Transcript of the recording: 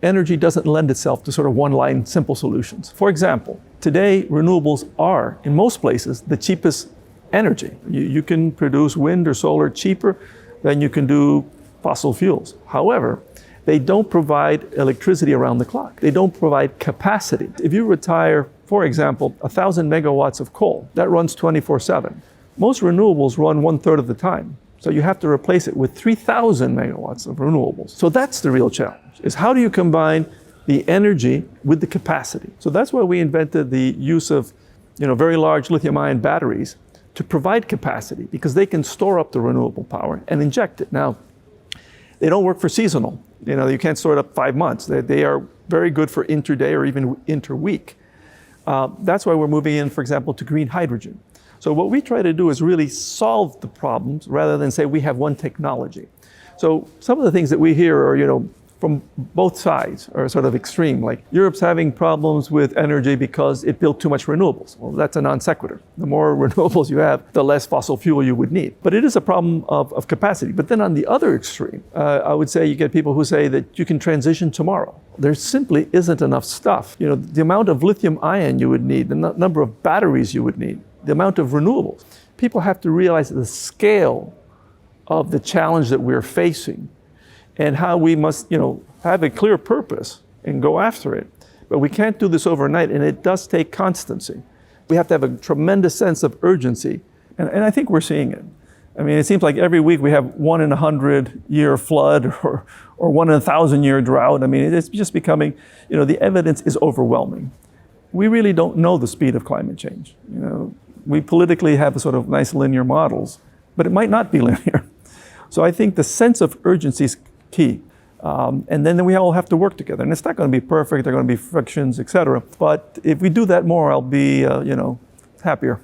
energy doesn't lend itself to sort of one-line simple solutions. For example, today renewables are, in most places, the cheapest energy. You can produce wind or solar cheaper than you can do fossil fuels. However, they don't provide electricity around the clock. They don't provide capacity. If you retire, for example, 1,000 megawatts of coal, that runs 24/7. Most renewables run 1/3 of the time. So you have to replace it with 3,000 megawatts of renewables. So that's the real challenge, is how do you combine the energy with the capacity? So that's why we invented the use of very large lithium-ion batteries to provide capacity, because they can store up the renewable power and inject it. Now, they don't work for seasonal. You can't store it up 5 months. They are very good for intraday or even interweek. That's why we're moving in, for example, to green hydrogen. So what we try to do is really solve the problems rather than say we have one technology. So some of the things that we hear are, from both sides are sort of extreme. Like Europe's having problems with energy because it built too much renewables. Well, that's a non sequitur. The more renewables you have, the less fossil fuel you would need. But it is a problem of capacity. But then on the other extreme, I would say you get people who say that you can transition tomorrow. There simply isn't enough stuff. The amount of lithium ion you would need, the number of batteries you would need, the amount of renewables. People have to realize the scale of the challenge that we're facing and how we must, have a clear purpose and go after it. But we can't do this overnight, and it does take constancy. We have to have a tremendous sense of urgency, and I think we're seeing it. I mean, it seems like every week we have 1 in 100-year flood or 1 in 1,000-year drought. I mean, it's just becoming, the evidence is overwhelming. We really don't know the speed of climate change. We politically have a sort of nice linear models, but it might not be linear. So I think the sense of urgency is key. And then we all have to work together. And it's not going to be perfect. There are going to be frictions, et cetera. But if we do that more, I'll be, happier.